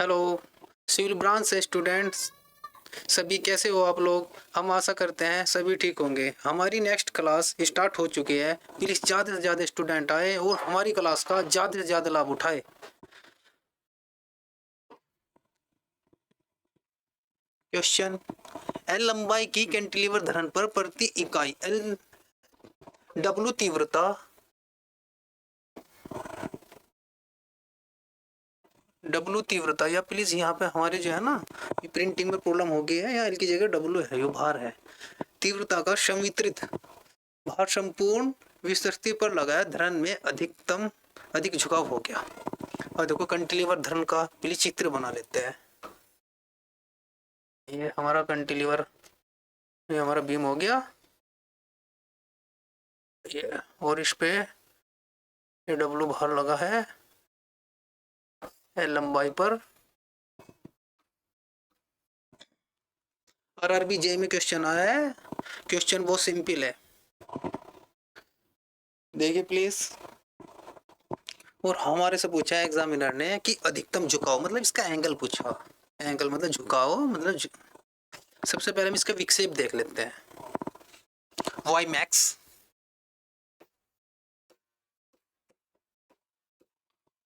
Hello, civil branch से students सभी कैसे हो आप लोग। हम आशा करते हैं सभी ठीक होंगे। हमारी नेक्स्ट क्लास स्टार्ट हो चुकी है। प्लीज़ ज़्यादा से ज़्यादा स्टूडेंट आए और हमारी क्लास का ज़्यादा से ज़्यादा लाभ उठाए। क्वेश्चन, एल लंबाई की कैंटिलीवर धरन पर प्रति इकाई एल डब्ल्यू तीव्रता या प्लीज यहाँ पे हमारे जो है ना प्रिंटिंग में प्रॉब्लम हो गई है। यहाँ एल की जगह डब्ल्यू है, ये भार है। तीव्रता का संवितरित भार संपूर्ण विस्तृति पर लगाया धरन में अधिक झुकाव हो गया। और देखो कंटिलीवर धरन का प्लीज चित्र बना लेते हैं। ये हमारा कंटिलीवर, ये हमारा बीम हो गया ये, और इस पे ये डब्ल्यू भार लगा है एल लंबाई पर। आरआरबी जे में क्वेश्चन आया है। क्वेश्चन बहुत सिंपल है, देखिए प्लीज। और हमारे से पूछा है एग्जामिनर ने कि अधिकतम झुकाव मतलब इसका एंगल पूछा। एंगल मतलब झुकाव मतलब सबसे पहले हम इसका विक्षेप देख लेते हैं। वाई मैक्स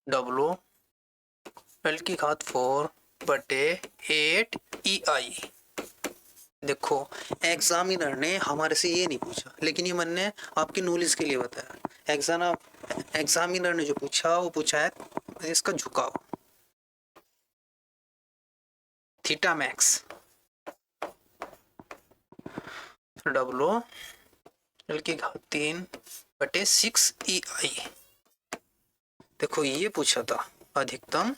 डब्लो एल की घात 4/8 EI। देखो एग्जामिनर ने हमारे से ये नहीं पूछा, लेकिन ये मैंने आपकी नॉलेज के लिए बताया। एग्जामिनर ने जो पूछा वो पूछा है इसका झुकाव थीटा मैक्स डब्लो एल की घात 3/6 EI। देखो ये पूछा था अधिकतम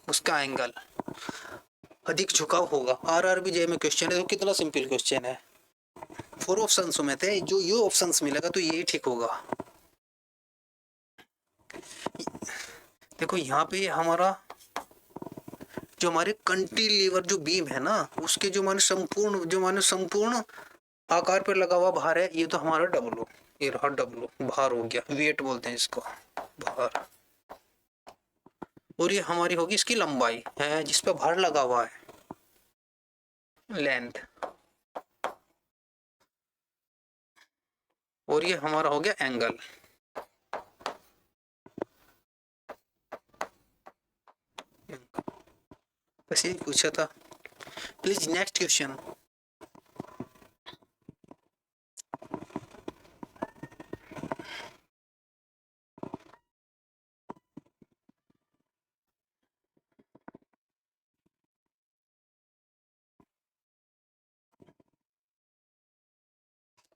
उसका एंगल अधिक झुकाव होगा। आरआरबी जे में क्वेश्चन है, तो कितना सिंपल क्वेश्चन है। 4 ऑप्शंस में थे, जो ये ऑप्शंस मिलेगा तो ये ठीक होगा। देखो यहाँ पे हमारा जो हमारे कंटिलीवर जो बीम है ना, उसके जो माने संपूर्ण आकार पर लगा हुआ भार है, ये तो हमारा डब्लो, ये रहा डब्लो भार हो गया, वेट बोलते हैं इसको, भार। और ये हमारी होगी इसकी लंबाई है जिस पर भार लगा हुआ है, लेंथ। और ये हमारा हो गया एंगल। बस यही पूछा था। Please next question.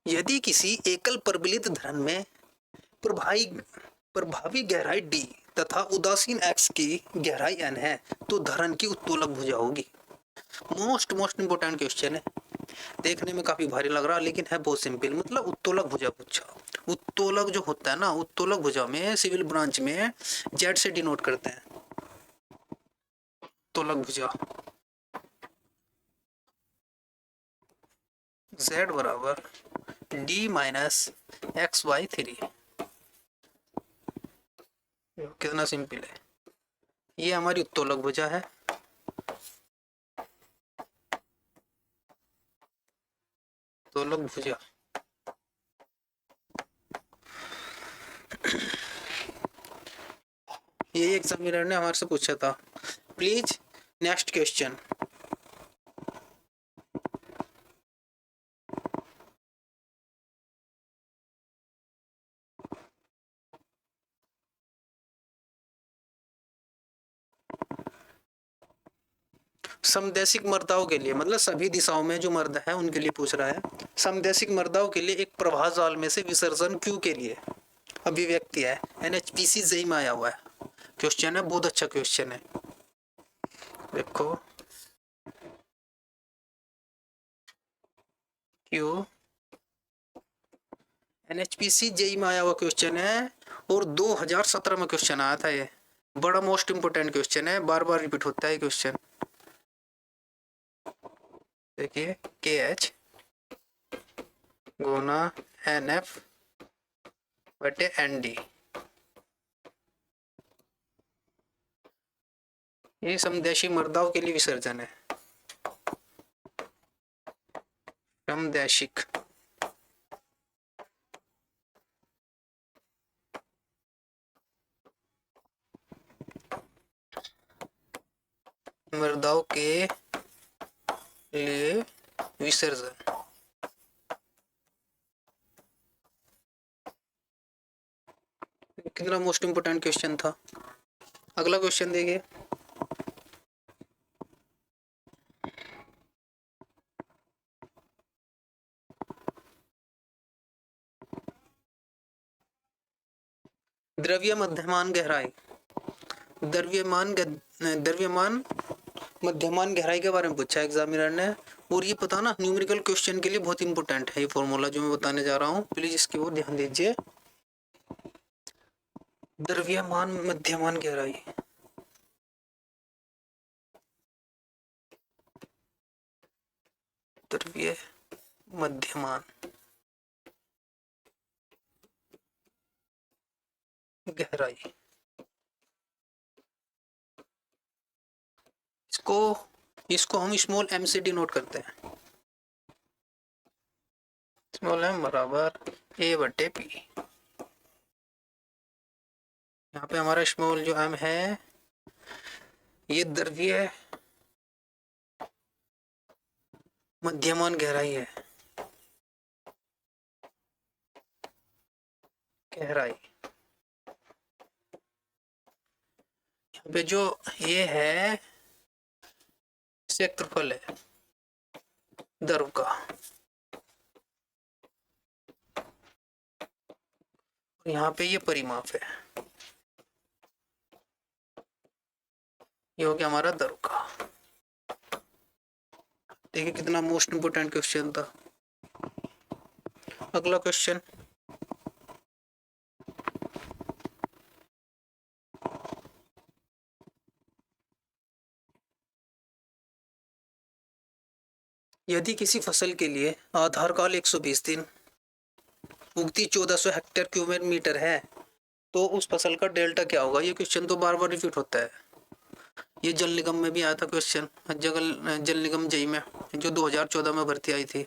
यदि किसी एकल प्रबलित धरन में प्रभावी प्रभावी गहराई d तथा उदासीन x की गहराई n है, तो धरन की उत्तोलक भुजा होगी। मोस्ट इंपोर्टेंट क्वेश्चन है। देखने में काफी भारी लग रहा, लेकिन है बहुत सिंपल। मतलब उत्तोलक भुजा पूछा। उत्तोलक जो होता है ना, उत्तोलक भुजा में सिविल ब्रांच में जेड से डिनोट करते हैं। उत्तोलक भुजा z बराबर d-x/3। कितना सिंपल है। ये हमारी उत्तोलक भुजा है। उत्तोलक भुजा ये एग्जामिनर ने हमारे से पूछा था। Please next question. समदैशिक मर्दाओं के लिए, मतलब सभी दिशाओं में जो मर्द है उनके लिए पूछ रहा है। समदैशिक मर्दाओं के लिए एक प्रवाह जाल में से विसर्जन Q के लिए अभिव्यक्ति है। NHPC जेई में आया हुआ है क्वेश्चन है, बहुत अच्छा क्वेश्चन है। देखो Q NHPC जेई में आया हुआ क्वेश्चन है, और 2017 में क्वेश्चन आया था। ये बड़ा मोस्ट इंपोर्टेंट क्वेश्चन है, बार बार रिपीट होता है क्वेश्चन। देखिए KH गुना NF/ND ये समदैशिक मर्दाओं के लिए विसर्जन है। समदैशिक मर्दाओं के लिए विसर्जन। कितना मोस्ट इंपोर्टेंट क्वेश्चन था। अगला क्वेश्चन देखिए। द्रव्य मध्यमान गहराई, द्रव्यमान मध्यमान गहराई के बारे में पूछा एग्जामिनर ने। और ये पता ना न्यूमेरिकल क्वेश्चन के लिए बहुत इंपॉर्टेंट है ये फॉर्मूला जो मैं बताने जा रहा हूँ, प्लीज इसकी ओर ध्यान दीजिए। द्रव्यमान मध्यमान गहराई, द्रव्य मध्यमान गहराई, इसको हम स्मॉल m से डिनोट करते हैं। स्मॉल m बराबर a/p। यहाँ पे हमारा स्मॉल जो m है ये द्रव्य मध्यमान गहराई है। गहराई यहाँ पे जो ये है क्षेत्रफल है द्रव का। यहाँ पे ये परिमाप है, ये हो गया हमारा द्रव का। देखिए कितना मोस्ट इंपोर्टेंट क्वेश्चन था। अगला क्वेश्चन, यदि किसी फसल के लिए आधार काल 120 दिन, उगती 1400 हेक्टेयर क्यूबिक मीटर है तो उस फसल का डेल्टा क्या होगा। ये क्वेश्चन तो बार बार रिपीट होता है। ये जल निगम में भी आया था क्वेश्चन, जल निगम जेई में जो 2014 में भर्ती आई थी,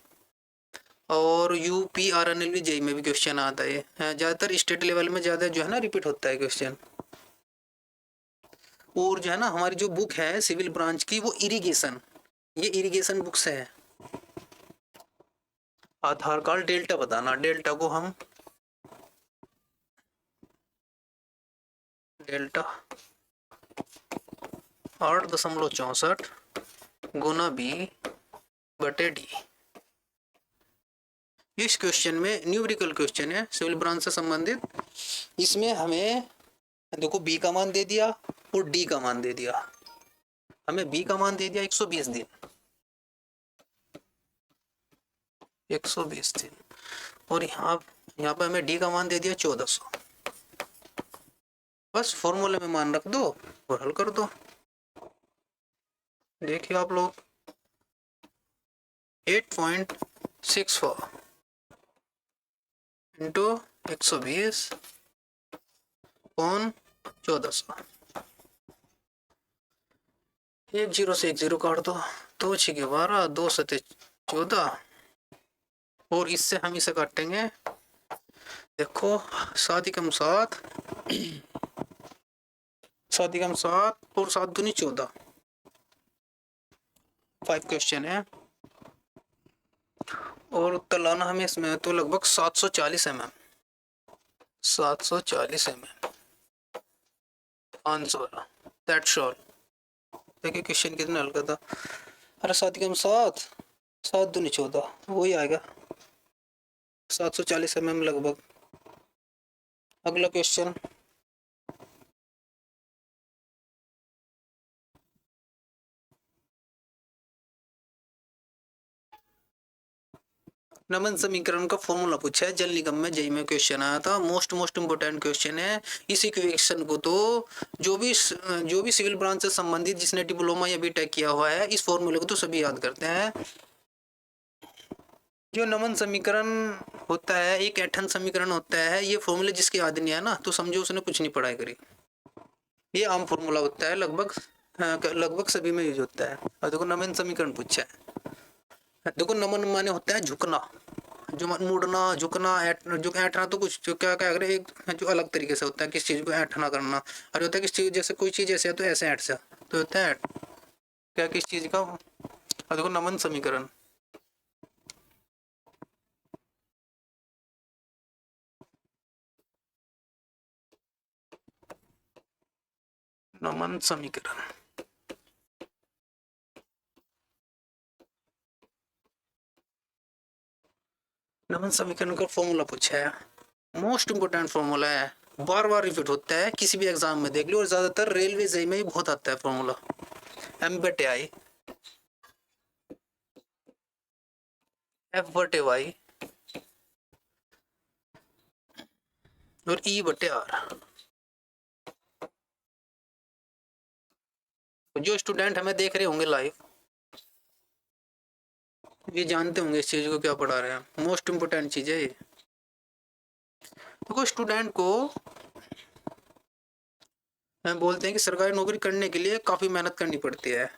और UPRNL भी जेई में भी क्वेश्चन आता है। ज़्यादातर स्टेट लेवल में ज़्यादा जो है ना रिपीट होता है क्वेश्चन। और जो है ना हमारी जो बुक है सिविल ब्रांच की वो इरिगेशन, ये इरिगेशन बुक्स है। आधार कार्ड डेल्टा बताना, डेल्टा को हम डेल्टा 8.64 गुना B/D। इस क्वेश्चन में न्यूमेरिकल क्वेश्चन है सिविल ब्रांच से संबंधित। इसमें हमें देखो B का मान दे दिया और D का मान दे दिया। हमें B का मान दे दिया 120 दिन, 120 दिन, और यहाँ पे हमें D का मान दे दिया 1400। बस फॉर्मूले में मान रख दो और हल कर दो। देखिए आप लोग 8.64 इंटू 120 कौन 1400, 1 0 से 1 0 काट दो, 2 6 12, 2 7 14, और इससे हम इसे काटेंगे। देखो 7 कम 7, 7 कम 7 और 7 दूनी 14। 5 क्वेश्चन है और उत्तर लाना हमें इसमें तो लगभग 740 mm, 740 mm answer. That's all. देखिए क्वेश्चन कितना हल्का था। अरे 7 कम 7, 7 दूनी 14, वही आएगा 740 mm लगभग। अगला क्वेश्चन, नमन समीकरण का फॉर्मूला पूछा है, जल निगम में जेई में क्वेश्चन आया था। मोस्ट इंपोर्टेंट क्वेश्चन है। इस इक्वेशन को तो जो भी सिविल ब्रांच से संबंधित जिसने डिप्लोमा या बीटेक किया हुआ है इस फॉर्मूले को तो सभी याद करते हैं। जो नमन समीकरण होता है एक ऐठन समीकरण होता है, ये फॉर्मूले जिसके याद नहीं है ना तो समझो उसने कुछ नहीं पढ़ाई करी। ये आम फॉर्मूला होता है, लगभग हाँ, लगभग सभी में यूज होता है। और देखो नमन समीकरण पूछा है। देखो नमन माने होता है झुकना, जो मुड़ना झुकना, जो ऐंठना तो कुछ जो क्या क्या करे, एक जो अलग तरीके से होता है किस चीज को ऐंठना करना, और होता है किस चीज जैसे कोई चीज ऐसे है तो ऐसे ऐंठ से तो होता है क्या किस चीज का। और देखो नमन समीकरण, नमन समीकरण, नमन समीकरण का फॉर्मूला पूछा है, मोस्ट इंपोर्टेंट फॉर्मूला है, बार बार रिपीट होता है, किसी भी एग्जाम में देख लो, और ज्यादातर रेलवे जेई में ही बहुत आता है फॉर्मूला। एम बटे आई, एफ बटे वाई, और ई बटे आर। जो स्टूडेंट हमें देख रहे होंगे लाइव, ये जानते होंगे इस चीज को क्या पढ़ा रहे हैं, मोस्ट इंपोर्टेंट चीज है ये। देखो स्टूडेंट को हम बोलते हैं कि सरकारी नौकरी करने के लिए काफी मेहनत करनी पड़ती है,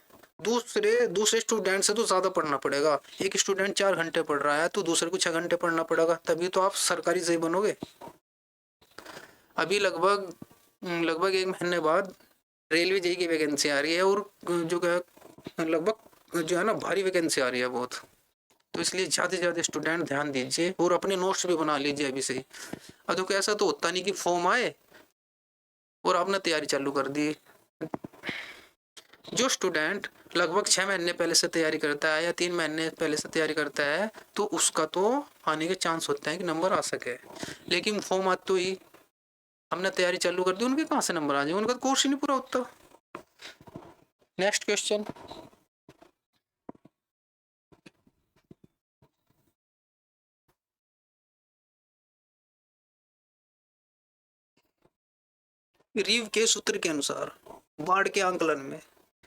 दूसरे दूसरे स्टूडेंट से तो ज्यादा पढ़ना पड़ेगा। एक स्टूडेंट 4 घंटे पढ़ रहा है तो दूसरे को 6 घंटे पढ़ना पड़ेगा, तभी तो आप सरकारी जेई बनोगे। अभी लगभग लगभग 1 महीने बाद रेलवे जेई की वैकेंसी आ रही है, और जो लगभग जो है ना भारी वैकेंसी आ रही है बहुत। तो इसलिए ज़्यादा से ज़्यादा स्टूडेंट ध्यान दीजिए और अपने नोट्स भी बना लीजिए अभी से ही। अब देखो ऐसा तो होता नहीं कि फॉर्म आए और आपने तैयारी चालू कर दी। जो स्टूडेंट लगभग 6 महीने पहले से तैयारी करता है या 3 महीने पहले से तैयारी करता है तो उसका तो आने के चांस होते हैं कि नंबर आ सके, लेकिन फॉर्म आते तो ही हमने तैयारी चालू कर दी, उनके कहाँ से नंबर आ जाए, उनका कोर्स ही नहीं पूरा होता। नेक्स्ट क्वेश्चन, रीव के सूत्र के अनुसार बाढ़ के आंकलन में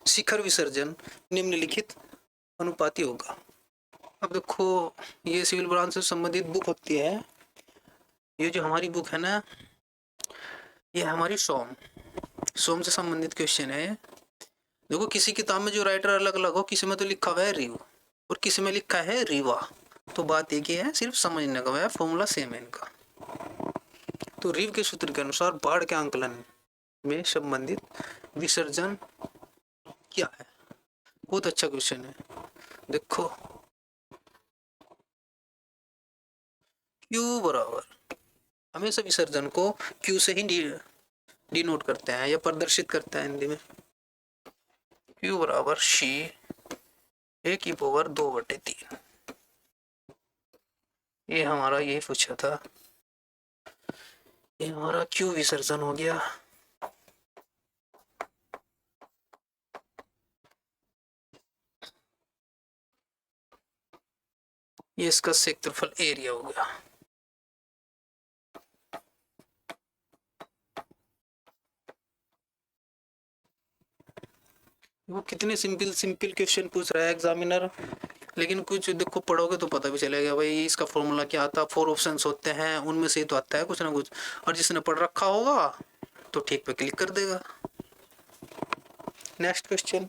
शिखर विसर्जन निम्नलिखित अनुपाती होगा। अब देखो ये सिविल ब्रांच से संबंधित बुक होती है, ये जो हमारी बुक है ना, ये हमारी सोम से संबंधित क्वेश्चन है। देखो किसी किताब में जो राइटर अलग अलग हो, किसी में तो लिखा हुआ है रीव और किसी में लिखा है रीवा, तो बात एक ही है, सिर्फ समझने का है, फॉर्मूला सेम है इनका। तो रीव के सूत्र के अनुसार बाढ़ के आंकलन में संबंधित विसर्जन क्या है। बहुत अच्छा क्वेश्चन है। देखो Q बराबर, हमेशा विसर्जन को Q से ही डिनोट करते हैं या प्रदर्शित करते हैं हिंदी में। Q बराबर शी ए की पावर 2/3। ये हमारा यही पूछा था, ये हमारा Q विसर्जन हो गया। ये इसका क्षेत्रफल एरिया हो गया। वो कितने सिंपल सिंपल क्वेश्चन पूछ रहा है एग्जामिनर, लेकिन कुछ देखो पढ़ोगे तो पता भी चलेगा भाई इसका फॉर्मूला क्या आता है। 4 ऑप्शंस होते हैं, उनमें से तो आता है कुछ ना कुछ, और जिसने पढ़ रखा होगा तो ठीक पे क्लिक कर देगा। नेक्स्ट क्वेश्चन,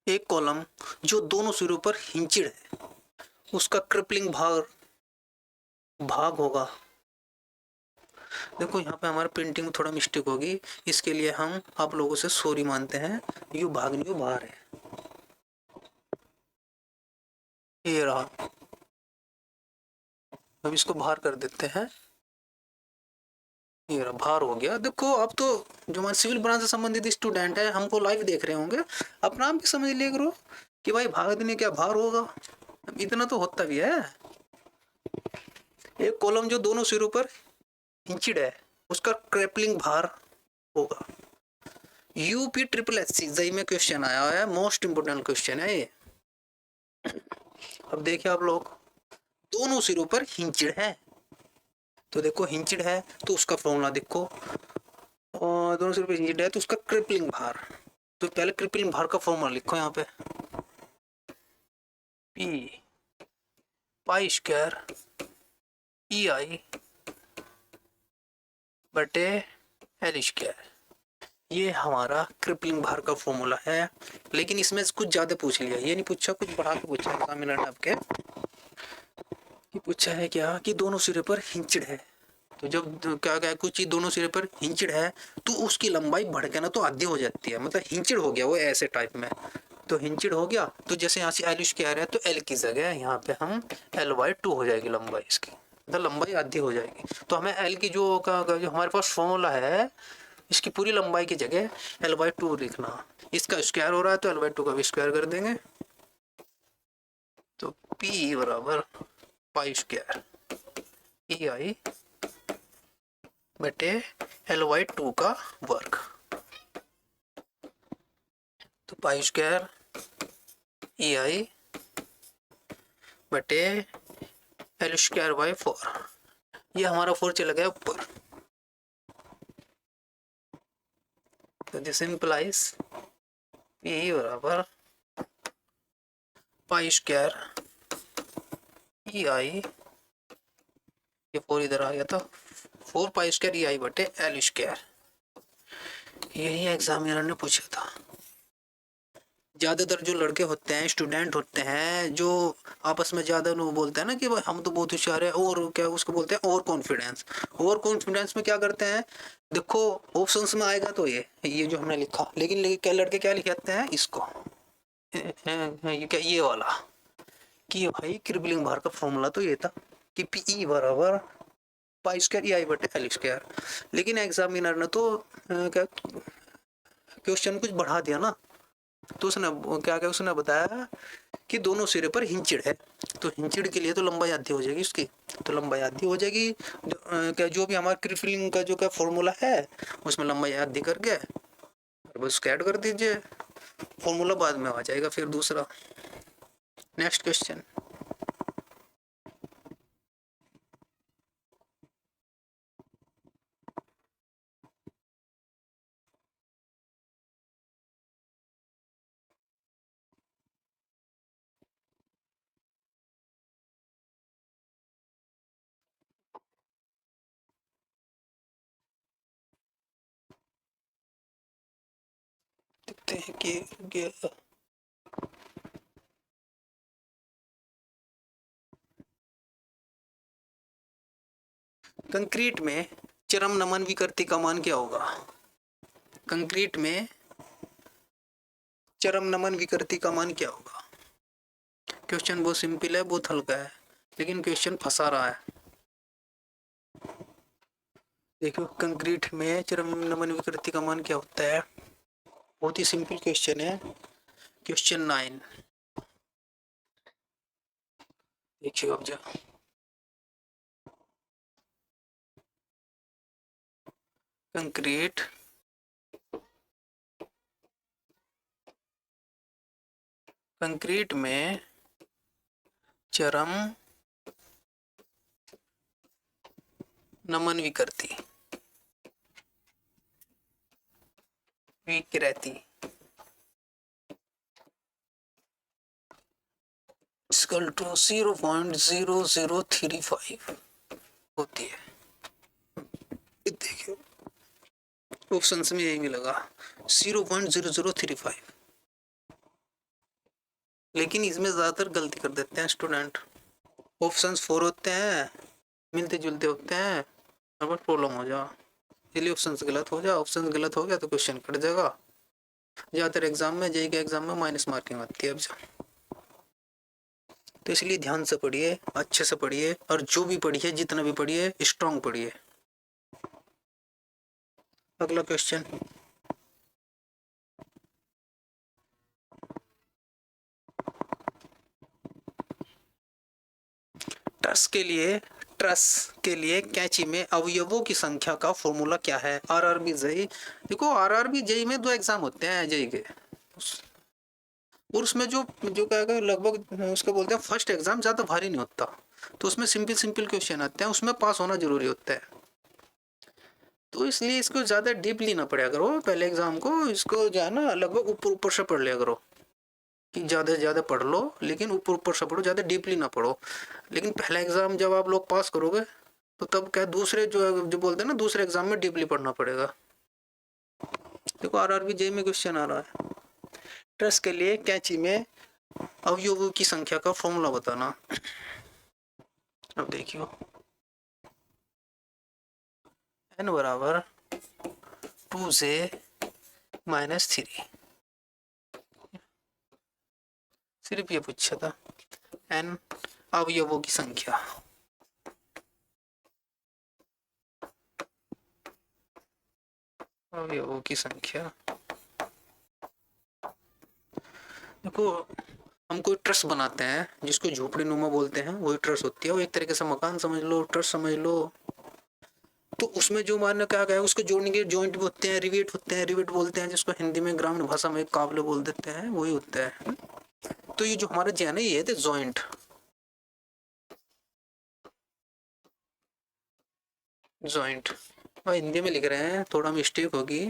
एक कॉलम जो दोनों सिरों पर हिंचिड है उसका क्रिपलिंग भाग होगा। देखो यहाँ पे हमारे प्रिंटिंग में थोड़ा मिस्टेक होगी, इसके लिए हम आप लोगों से सॉरी मानते हैं। यू भाग नहीं, बाहर है, ये रहा। अब इसको बाहर कर देते हैं, ये रहा बाहर हो गया। देखो अब तो जो हमारे सिविल ब्रांच से संबंधित स्टूडेंट है हमको लाइव देख रहे होंगे, अपना आप भी समझ लिया करो कि भाई भाग देने क्या भार होगा, इतना तो होता भी है। एक कॉलम जो दोनों सिरों पर हिंचिड है उसका क्रेपलिंग भार होगा। UP triple S C JE में क्वेश्चन आया है, मोस्ट इंपोर्टेंट क्वेश्चन है ये। अब देखिए आप लोग, दोनों सिरों पर हिंचिड है, तो देखो हिंचिड है तो उसका फॉर्मूला देखो, और दोनों सिरों पर हिंचिड है तो उसका क्रिपलिंग भार, तो पहले क्रिपलिंग भार का फॉर्मूला लिखो यहाँ पे, P पाई स्क्वायर ई आई बटे एल स्क्वायर। ये हमारा क्रिपलिंग भार का फॉर्मूला है। लेकिन इसमें कुछ ज्यादा पूछ लिया, ये नहीं पूछा, कुछ बढ़ा के पूछा एग्जामिनर ने आपके कि पूछा है क्या कि दोनों सिरे पर हिंचड है। तो जब क्या क्या कुछ चीज दोनों सिरे पर हिंचड है तो उसकी लंबाई बढ़ के ना तो आधी हो जाती है, मतलब हिंचड हो गया वो ऐसे टाइप में। तो हिंचड हो गया तो जैसे यहाँ से एल स्क्वायर है तो एल की जगह यहाँ पे हम L/2 हो जाएगी लंबाई इसकी, मतलब लंबाई आधी हो जाएगी। तो हमें एल की जो हमारे पास फॉर्मूला है इसकी पूरी लंबाई की जगह L/2 लिखना। इसका स्क्वायर हो रहा है तो L/2 का भी स्क्वायर कर देंगे। तो P बराबर पाई स्क्वायर ई आई बटे L/2 का वर्ग। तो पाई स्क्वायर ई आई बटे L²/4, ये हमारा 4 चला गया ऊपर। तो दिस इंप्लाइज P बराबर पाई स्क्वायर ई आई, ये 4 इधर आ गया था, 4 पाई स्क्वायर ई आई बटे L²। यही एग्जामिनर ने पूछा था। ज्यादातर जो लड़के होते हैं, स्टूडेंट होते हैं, जो आपस में ज्यादा लोग बोलते हैं ना कि हम तो बहुत होशियार है, और क्या उसको बोलते हैं ओवर कॉन्फिडेंस। ओवर कॉन्फिडेंस में क्या करते हैं, देखो ऑप्शंस में आएगा तो ये जो हमने लिखा, लेकिन क्या लड़के क्या लिखते हैं इसको, ये क्या ये वाला कि भाई क्रिबलिंग भार का फॉर्मूला तो ये था कि पी बराबर पाई स्क्वायर ई आई बटे L²। लेकिन एग्जामिनर ने तो क्या क्वेश्चन कुछ बढ़ा दिया ना, तो उसने क्या क्या उसने बताया कि दोनों सिरे पर हिंचड़ है, तो हिंचड़ के लिए तो लंबाई आधी हो जाएगी उसकी, तो लंबाई आधी हो जाएगी। क्या जो भी हमारा क्रिपलिंग का जो क्या फॉर्मूला है उसमें लंबाई आधी करके बस ऐड कर दीजिए, फॉर्मूला बाद में आ जाएगा फिर दूसरा। Next question. देखते हैं कि कंक्रीट में चरम नमन विकृति का मान क्या होगा। कंक्रीट में चरम नमन विकृति का मान क्या होगा। क्वेश्चन बहुत सिंपल है, बहुत हल्का है, लेकिन क्वेश्चन फंसा रहा है। देखो कंक्रीट में चरम नमन विकृति का मान क्या होता है, बहुत ही सिंपल क्वेश्चन है। क्वेश्चन 9 देखिए अब जा कंक्रीट में चरम नमन विकृति इक्वल टू 0.0035 होती है। देखिए ऑप्शंस में यही मिलेगा 0.0035, लेकिन इसमें ज्यादातर गलती कर देते हैं स्टूडेंट। ऑप्शंस 4 होते हैं, मिलते जुलते होते हैं, अब प्रॉब्लम हो जा, इसलिए ऑप्शंस गलत हो जा। ऑप्शंस गलत हो गया तो क्वेश्चन कट जाएगा। ज्यादातर एग्जाम में जेईई के एग्जाम में माइनस मार्किंग आती है अब जा, तो इसलिए ध्यान से पढ़िए, अच्छे से पढ़िए, और जो भी पढ़िए जितना भी पढ़िए स्ट्रॉन्ग पढ़िए। अगला क्वेश्चन। ट्रस के लिए कैंची में अवयवों की संख्या का फॉर्मूला क्या है। आरआरबी जेईई, देखो आरआरबी जेईई में 2 एग्जाम होते हैं जेईई के, और उसमें जो जो क्या लगभग उसको बोलते हैं फर्स्ट एग्जाम ज्यादा भारी नहीं होता, तो उसमें सिंपल क्वेश्चन आते हैं, उसमें पास होना जरूरी होता है। तो इसलिए इसको ज्यादा डीपली ना पढ़ा करो पहले एग्जाम को, इसको जो है ना लगभग ऊपर ऊपर से पढ़ लिया करो। कि ज़्यादा से ज़्यादा पढ़ लो, लेकिन ऊपर ऊपर से पढ़ो, ज़्यादा डीपली ना पढ़ो। लेकिन पहला एग्ज़ाम जब आप लोग पास करोगे तो तब क्या दूसरे जो बोलते हैं ना, दूसरे एग्ज़ाम में डीपली पढ़ना पड़ेगा। देखो आरआरबी जेईई में क्वेश्चन आ रहा है, ट्रस के लिए कैंची में अवयवों की संख्या का फॉर्मूला बताना। अब देखियो, n बराबर 2 से -3, सिर्फ ये पूछा था, n अवयवों की संख्या। अवयवों की संख्या, देखो हम कोई ट्रस बनाते हैं जिसको झोपड़ी नुमा बोलते हैं, वही ट्रस होती है। वो एक तरीके से मकान समझ लो, ट्रस समझ लो। तो उसमें जो मानना क्या गया, उसको जोड़ने के जॉइंट भी होते हैं, रिवेट होते हैं, रिवेट बोलते हैं जिसको हिंदी में ग्रामीण भाषा में काबले बोल देते हैं, वही होता है। तो ये जो हमारा जैन है, ये है जॉइंट, जॉइंट। और हिंदी में लिख रहे हैं, थोड़ा मिस्टेक होगी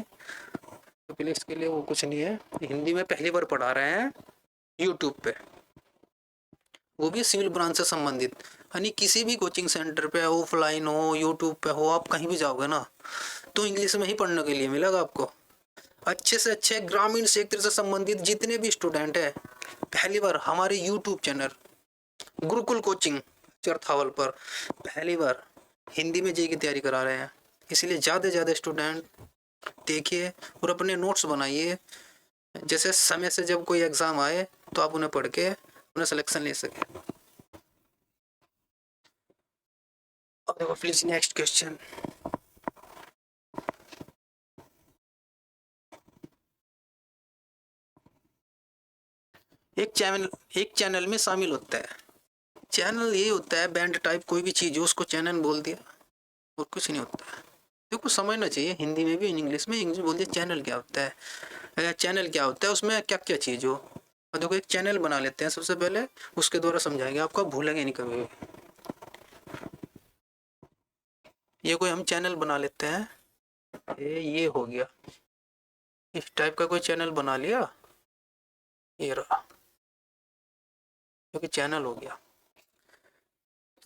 तो प्लीज इसके लिए वो कुछ नहीं है। हिंदी में पहली बार पढ़ा रहे हैं यूट्यूब पे, वो भी सिविल ब्रांच से संबंधित। यानी किसी भी कोचिंग सेंटर पे, ऑफलाइन हो, यूट्यूब पे हो, आप कहीं भी जाओगे ना तो इंग्लिश में ही पढ़ने के लिए मिलेगा आपको। अच्छे से अच्छे ग्रामीण क्षेत्र से संबंधित जितने भी स्टूडेंट है, पहली बार हमारे YouTube channel Gurukul coaching Charthawal पर पहली बार हिंदी में जेईई की तैयारी करा रहे हैं। इसलिए ज़्यादा से ज़्यादा स्टूडेंट देखिए और अपने नोट्स बनाइए, जैसे समय से जब कोई एग्ज़ाम आए तो आप उन्हें पढ़ के अपना सिलेक्शन ले सके। अब देखो प्लीज नेक्स्ट क्वेश्चन, एक चैनल में शामिल होता है। चैनल ये होता है बैंड टाइप, कोई भी चीज़ हो उसको चैनल बोल दिया और कुछ नहीं होता है। देखो समझना चाहिए, हिंदी में भी इंग्लिश में, इंग्लिश बोल दिया चैनल क्या होता है, चैनल क्या होता है, उसमें क्या क्या चीज़ हो। और देखो एक चैनल बना लेते हैं सबसे पहले, उसके द्वारा समझाएंगे, आपको भूलेंगे नहीं कभी भी। ये कोई हम चैनल बना लेते हैं, ये हो गया, इस टाइप का कोई चैनल बना लिया, ये रहा, क्योंकि चैनल हो गया।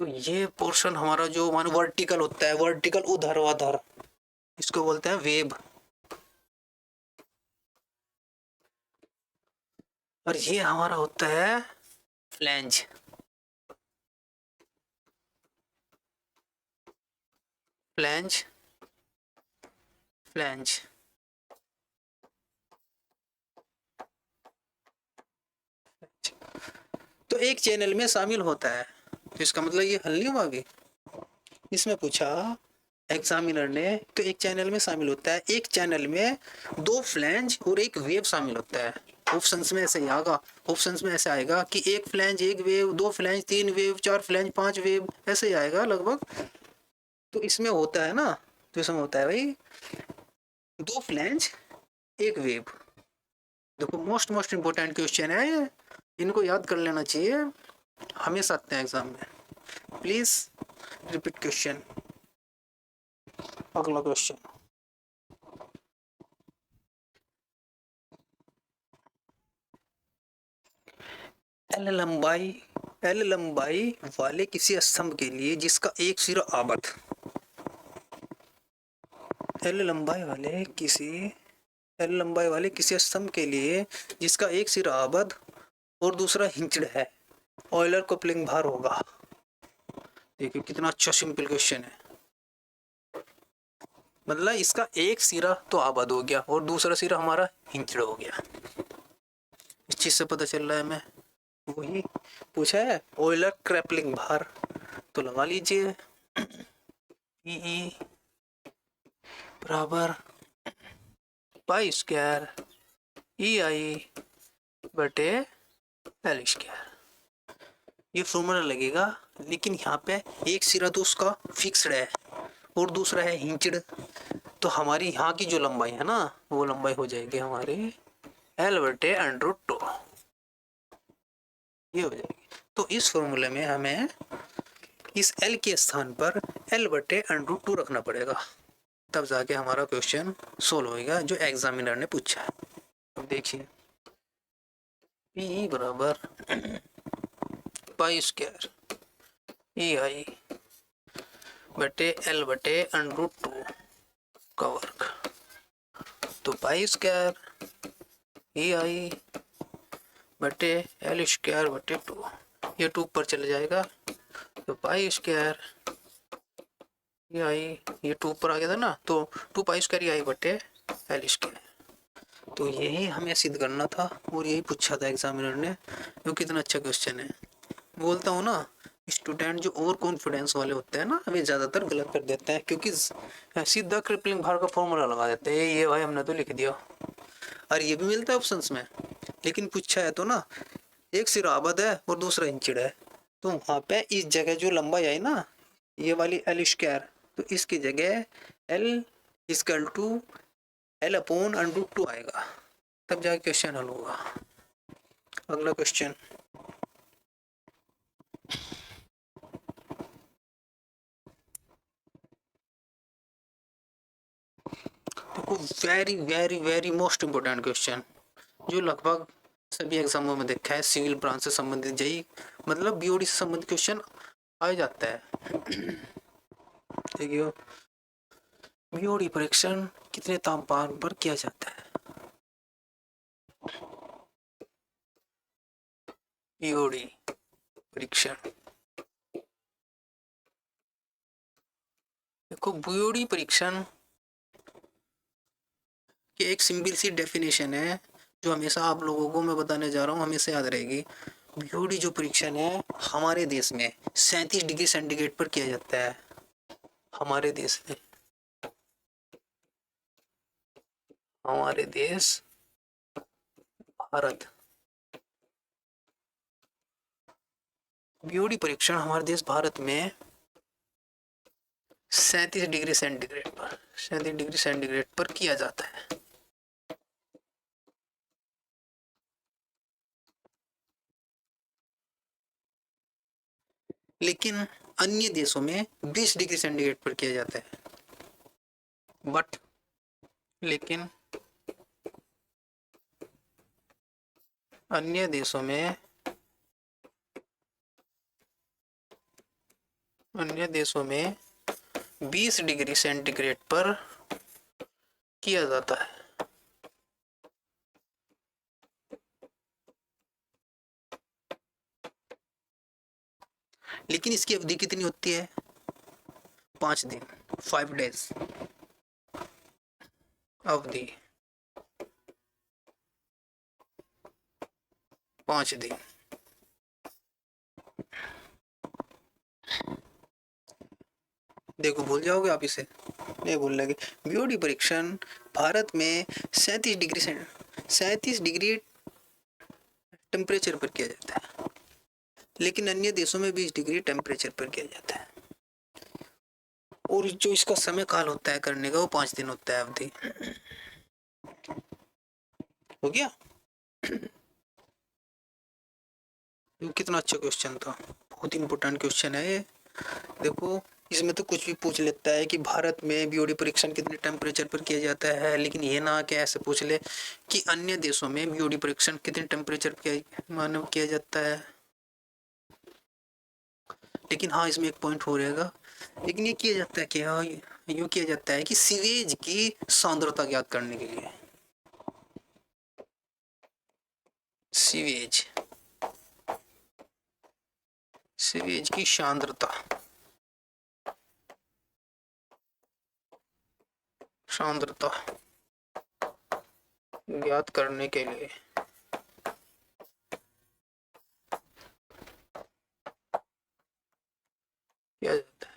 तो ये पोर्शन हमारा जो मानो वर्टिकल होता है, वर्टिकल ऊर्ध्वाधर, इसको बोलते हैं वेब। और ये हमारा होता है फ्लैंज। Flange, flange. तो एक चैनल में शामिल होता है, तो इसका मतलब ये हल नहीं हुआ अभी। इसमें पूछा एग्जामिनर ने, तो एक चैनल में शामिल होता है, एक चैनल में 2 फ्लैंज और एक वेव शामिल होता है। ऑप्शंस में ऐसे ही आएगा, ऑप्शंस में ऐसे आएगा कि 1 flange 1 wave, 2 flange 3 wave, 4 flange 5 wave, ऐसे ही आएगा लगभग। तो इसमें होता है ना, तो इसमें होता है भाई 2 फ्लैंज 1 वेव। देखो मोस्ट इंपोर्टेंट क्वेश्चन है ये, इनको याद कर लेना चाहिए, हमेशा आते हैं एग्जाम में। Please repeat question. अगला क्वेश्चन, एल लंबाई वाले किसी स्तंभ के लिए जिसका एक सिरा आबद्ध, एल लंबाई वाले किसी स्तंभ के लिए जिसका एक सिरा आबद्ध और दूसरा हिंचड़ है, ऑयलर कपलिंग भार होगा। देखिए कितना अच्छा सिंपल क्वेश्चन है। मतलब इसका एक सिरा तो आबद्ध हो गया और दूसरा सिरा हमारा हिंचड़ हो गया। इस चीज से पता चल रहा है हमें, वही पूछा है ऑयलर क्रैपलिंग भार। तो लगा लीजिए ई बराबर पाई स्क्वायर ई आई बटे एल स्क्वायर, ये फॉर्मूला लगेगा। लेकिन यहाँ पे एक सिरा तो उसका फिक्स्ड है और दूसरा है हिंचड, तो हमारी यहाँ की जो लंबाई है ना, वो लंबाई हो जाएगी हमारी एल बटे √2, ये हो जाएगी। तो इस फॉर्मूले में हमें इस एल के स्थान पर एल बटे √2 रखना पड़ेगा, तब जाके हमारा क्वेश्चन सोल्व होएगा जो एग्जामिनर ने पूछा है। अब देखिए पी बराबर पाई स्क्वायर ई आई बटे एल बटे √2 का वर्ग। तो पाई स्क्वायर ई आई बटे एल स्क्वायर बटे 2, ये 2 पर चले जाएगा तो पाई स्क्वायर ई आई, ये 2 पर आ गया था ना, तो 2 पाई स्क्वायर ई आई बटे एल स्क्वायर। तो यही हमें सिद्ध करना था और यही पूछा था एग्जामिनर ने। वो कितना अच्छा क्वेश्चन है। बोलता हूँ ना, स्टूडेंट जो ओवर कॉन्फिडेंस वाले होते हैं ना, वे ज़्यादातर गलत कर देते हैं, क्योंकि सीधा क्रिपलिंग भार का फॉर्मूला लगा देते हैं, ये भाई हमने तो लिख दिया। और ये भी मिलता है ऑप्शंस में, लेकिन पूछा है तो ना, एक सिर आबद है और दूसरा इंचड़ है, तो वहाँ पे इस जगह जो लंबाई आई ना, ये वाली एल स्क्वायर, तो इसकी जगह L equal to L upon √2 आएगा, तब जाके क्वेश्चन हल होगा। अगला क्वेश्चन, देखो very very very most important question, जो लगभग सभी एग्जामों में देखा है, सिविल ब्रांच से संबंधित जेई मतलब बीओडी से संबंधित क्वेश्चन आ जाता है। देखियो, बीओडी परीक्षण कितने तापमान पर किया जाता है? बीओडी परीक्षण, देखो बीओडी परीक्षण की एक सिंपल सी डेफिनेशन है, जो हमेशा आप लोगों को मैं बताने जा रहा हूँ, हमेशा याद रहेगी। बीओडी जो परीक्षण है हमारे देश में 37 डिग्री सेंटीग्रेड पर किया जाता है। हमारे देश में, हमारे देश भारत, बीओडी परीक्षण हमारे देश भारत में 37 डिग्री सेंटीग्रेड पर, 37 डिग्री सेंटीग्रेड पर किया जाता है। लेकिन अन्य देशों में 20 डिग्री सेंटीग्रेड पर किया जाता है। बट लेकिन अन्य देशों में, अन्य देशों में 20 डिग्री सेंटीग्रेड पर किया जाता है। लेकिन इसकी अवधि कितनी होती है? 5 दिन, 5 डेज अवधि, 5 दिन। देखो भूल जाओगे आप इसे, नहीं भूल लगे। बीओडी परीक्षण भारत में 37 डिग्री टेम्परेचर पर किया जाता है, लेकिन अन्य देशों में 20 डिग्री टेम्परेचर पर किया जाता है। और जो इसका समय काल होता है करने का, वो 5 दिन होता है अवधि। हो गया? ये कितना अच्छा क्वेश्चन था, बहुत इंपॉर्टेंट क्वेश्चन है ये। देखो इसमें तो कुछ भी पूछ लेता है कि भारत में बीओडी परीक्षण कितने टेम्परेचर पर किया जाता है, लेकिन ये ना कि ऐसे पूछ ले कि अन्य देशों में बीओडी परीक्षण कितने टेम्परेचर पर मानव किया जाता है। लेकिन हाँ, इसमें एक पॉइंट हो रहेगा, लेकिन ये किया जाता है क्या, यूँ किया जाता है कि सीवेज की सांद्रता ज्ञात करने के लिए। सीवेज, सीवेज की सांद्रता, सांद्रता ज्ञात करने के लिए किया जाता है।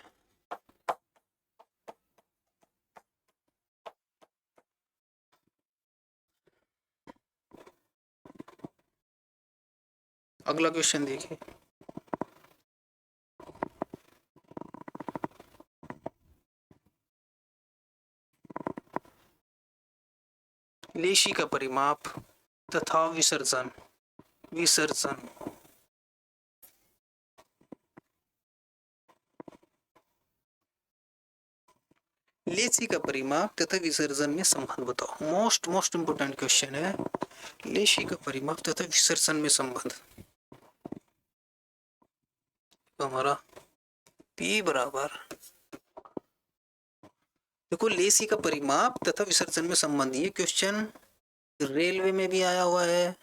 अगला क्वेश्चन देखिए, लेशी का परिमाप तथा विसर्जन, विसर्जन लेसी का परिमाप तथा विसर्जन में संबंध बताओ। मोस्ट इंपोर्टेंट क्वेश्चन है, लेसी का परिमाप तथा विसर्जन में संबंध। तो हमारा P बराबर, देखो लेसी का परिमाप तथा विसर्जन में संबंध, ये क्वेश्चन रेलवे में भी आया हुआ है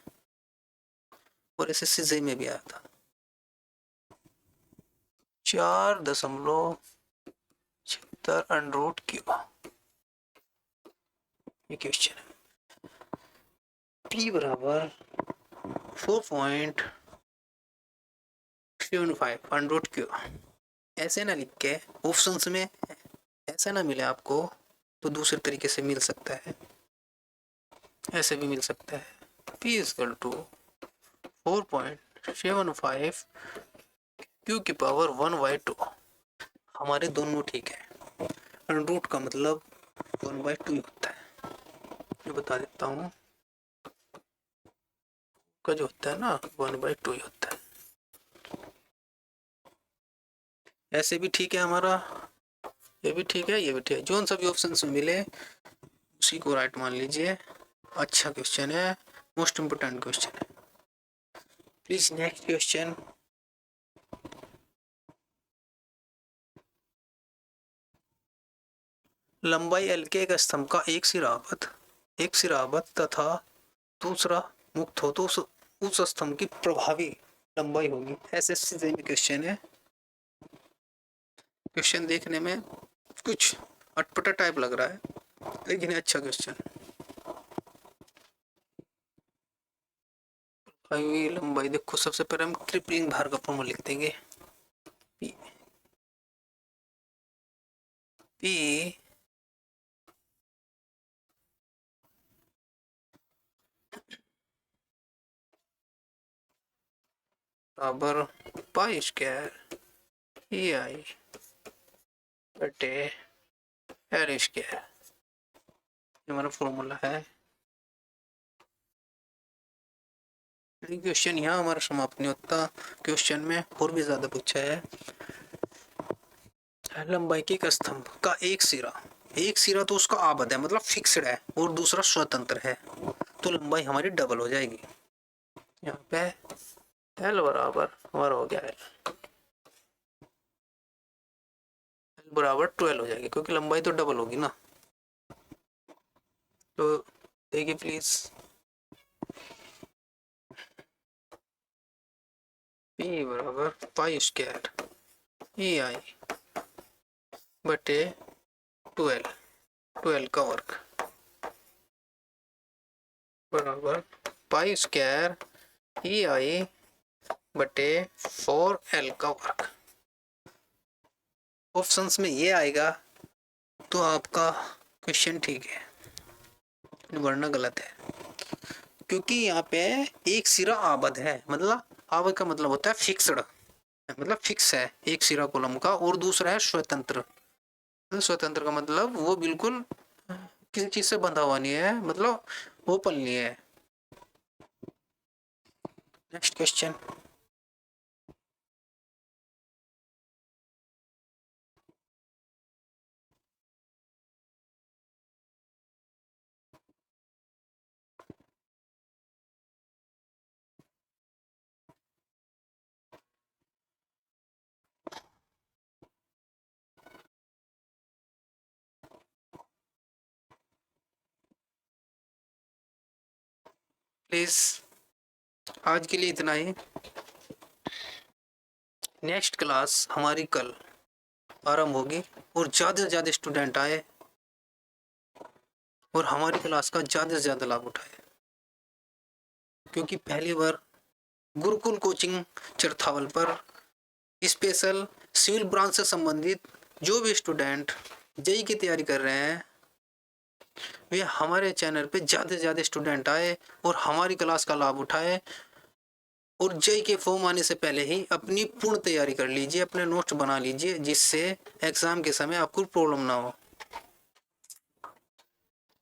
और SSC में भी आया था। 4.76 अंडर क्यूब ये क्वेश्चन है। P बराबर 4.75 अंडर क्यूब। ऐसे ना लिख के ऑप्शंस में ऐसा ना मिले आपको तो दूसरे तरीके से मिल सकता है, ऐसे भी मिल सकता है। P इक्वल टू 4.75 क्यू की पावर 1/2। हमारे दोनों ठीक है। रूट का मतलब 1/2 होता है, ये बता देता हूँ, का जो होता है ना 1/2 होता है। ऐसे भी ठीक है हमारा, ये भी ठीक है, ये भी ठीक है। जो सभी ऑप्शन में मिले उसी को राइट मान लीजिए। अच्छा क्वेश्चन है, मोस्ट इम्पोर्टेंट क्वेश्चन है। Please next question. लंबाई L के एक स्तंभ का एक सिरावत तथा दूसरा मुक्त हो तो उस स्तंभ की प्रभावी लंबाई होगी। SSC में क्वेश्चन है। क्वेश्चन देखने में कुछ अटपटा टाइप लग रहा है लेकिन अच्छा क्वेश्चन। प्रभावी लंबाई देखो, सबसे पहले हम क्रिपलिंग भार का फॉर्मूला लिख देंगे। P बराबर पाई स्क्वायर EI बटे L स्क्वायर, हमारा फॉर्मूला है। क्वेश्चन यहाँ हमारा समाप्त नहीं होता, क्वेश्चन में और भी ज्यादा पूछा है। लंबाई के एक स्तंभ का एक सिरा तो उसका आबद्ध है मतलब फिक्स्ड है और दूसरा स्वतंत्र है, तो लंबाई हमारी डबल हो जाएगी। यहाँ पे L बराबर हमारा हो गया L बराबर 12 हो जाएगी क्योंकि लंबाई तो डबल होगी ना। तो देखिए प्लीज, P बराबर पाई स्क्वायर EI बटे 12 का वर्ग बराबर पाई स्क्वायर EI बटे 4L का वर्ग। ऑप्शंस में ये आएगा तो आपका क्वेश्चन ठीक है, वरना गलत है क्योंकि यहाँ पे एक सिरा आबद्ध है, मतलब आबद्ध का मतलब होता है फिक्स्ड, मतलब फिक्स है एक सिरा कॉलम का, और दूसरा है स्वतंत्र। स्वतंत्र का मतलब वो बिल्कुल किसी चीज से बंधा हुआ नहीं है, मतलब ओपन नहीं है। Next question. प्लीज आज के लिए इतना ही। नेक्स्ट क्लास हमारी कल आरंभ होगी और ज्यादा से ज्यादा स्टूडेंट आए और हमारी क्लास का ज्यादा से ज्यादा लाभ उठाए, क्योंकि पहली बार गुरुकुल कोचिंग चरथावल पर स्पेशल सिविल ब्रांच से संबंधित जो भी स्टूडेंट जेई की तैयारी कर रहे हैं वे हमारे चैनल पे ज़्यादा से ज़्यादा स्टूडेंट आए और हमारी क्लास का लाभ उठाए और जेई के फॉर्म आने से पहले ही अपनी पूर्ण तैयारी कर लीजिए, अपने नोट्स बना लीजिए जिससे एग्ज़ाम के समय आपको प्रॉब्लम ना हो।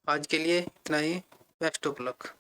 आज के लिए इतना ही। Best of luck.